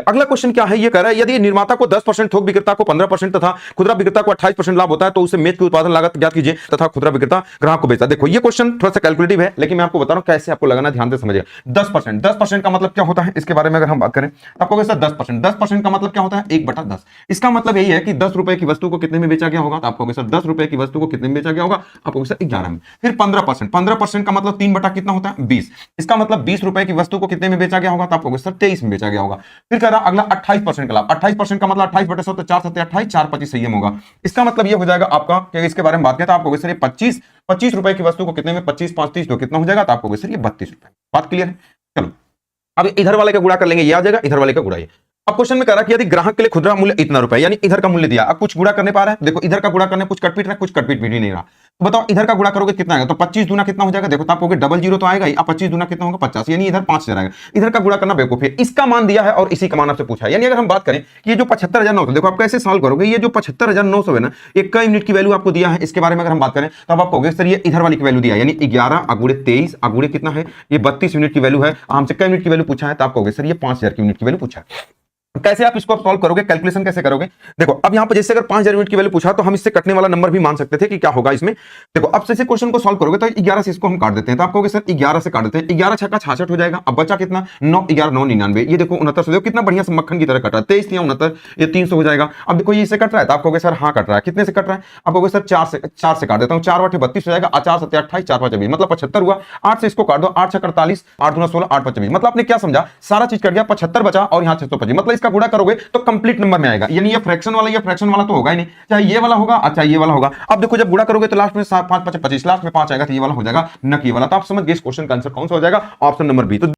अगला क्वेश्चन क्या है, ये कह रहा है यदि निर्माता को 10%, थोक विक्रेता को 15% तथा खुदरा विक्रेता को 28% लाभ होता है तो उसे मेज की उत्पादन लागत ज्ञात कीजिए तथा खुदरा विक्रेता ग्राहक को बेचता। देखो ये क्वेश्चन थोड़ा सा कैलकुलेटिव है, लेकिन मैं आपको बता रहा हूं कैसे आपको लगाना, ध्यान से समझिए। 10% का मतलब क्या होता है, इसके बारे में अगर हम बात करें तो आपको 10% का मतलब क्या होता है, 1/10। इसका मतलब यही है कि 10 रुपए की वस्तु को कितने में बेचा गया होगा, तो आपको 10 रुपए की वस्तु को कितने में बेचा गया होगा, आपको 11 में। फिर 15% का मतलब 3 बटा कितना होता है, 20। इसका मतलब 20 रुपए की वस्तु को कितने में बेचा गया होगा, तो आपको 23 में बेचा गया होगा। फिर कह रहा अगला 28% का लाभ, 28% का मतलब 28/100 तो 4 7 28, 4 25 संयम होगा। इसका मतलब ये हो जाएगा आपका कि इसके बारे में बात करें तो आपको सर ये 25 रुपए की वस्तु को कितने में, 25 5 30 तो कितना हो जाएगा, तो आपको सर ये 32 रुपए। बात क्लियर है। चलो अब इधर वाले का गुणा कर लेंगे, ये आ जाएगा, इधर वाले का गुणा ये। अब क्वेश्चन में कह रहा कि यदि ग्राहक के लिए खुदरा मूल्य इतना रुपए, यानी इधर का मूल्य दिया, अब कुछ गुणा करने पा रहा है, देखो इधर का गुणा करने कुछ कटपीट रहा है, कुछ कटपीट भी नहीं रहा। तो बताओ इधर का गुणा करोगे कितना आएगा, तो 25 दूना कितना हो जाएगा, देखो तो आपको 00 तो आएगा ही, अब 25 दूना कितना होगा 50, यानी इधर 5000 आएगा। इधर का गुणा करना बेवकूफी है, इसका मान दिया है और इसी का मान आपसे पूछा है। यानी अगर हम बात करें कि ये जो 75,900, देखो आप कैसे सॉल्व करोगे, ये जो 75,900 है ना, एक का यूनिट की वैल्यू आपको दिया है, इसके बारे में अगर हम बात करें तो अब आपको सर ये इधर वाली की वैल्यू दिया है, यानी 11 अगुड़े 23 अगुड़े कितना है, ये 32 यूनिट की वैल्यू है। हमसे क्या यूनिट की वैल्यू पूछा है, तो आपको सर ये 5000 की यूनिट की वैल्यू पूछा है। कैसे आप इसको सॉल्व करोगे, कैलकुलेशन कैसे करोगे, देखो अब यहां पर जैसे अगर 5000 यूनिट की वैल्यू पूछा तो हम इससे कटने वाला नंबर भी मान सकते थे कि क्या होगा इसमें। देखो अब से क्वेश्चन को सॉल्व करोगे तो 11 से इसको हम काट देते हैं, तो आपको सर 11 से काट देते हैं, 11 छक्का 66 हो जाएगा। अब बचा कितना, 9 11 9 99, ये देखो 69 से, देखो कितना बढ़िया से मक्खन की तरह कट रहा है, 23 69, ये 300 हो जाएगा। अब देखो ये इससे कट रहा है, तो आपको सर हाँ कट रहा है, कितने से कट रहा है, आपको सर 4 से काट देता हूँ, 4 8 32 हो जाएगा, 4 7 28 4 5 20, मतलब 75 हुआ। 8 से इसको काट दो, 8 6 48, 8 2 16 8 5 20, मतलब आपने क्या समझा, सारा चीज कट गया, 75 बचा और यहाँ 625, मतलब इसका गुणा करोगे तो कंप्लीट नंबर में आएगा। यानी ये फ्रैक्शन वाला तो होगा ही नहीं, चाहे ये वाला होगा अच्छा ये वाला होगा। अब देखो जब गुणा करोगे तो लास्ट में 5 5 25, लास्ट में 5 आएगा, तो ये वाला हो जाएगा न कि ये वाला। तो आप समझ गए इस क्वेश्चन का आंसर कौन सा हो जाएगा, ऑप्शन नंबर बी। तो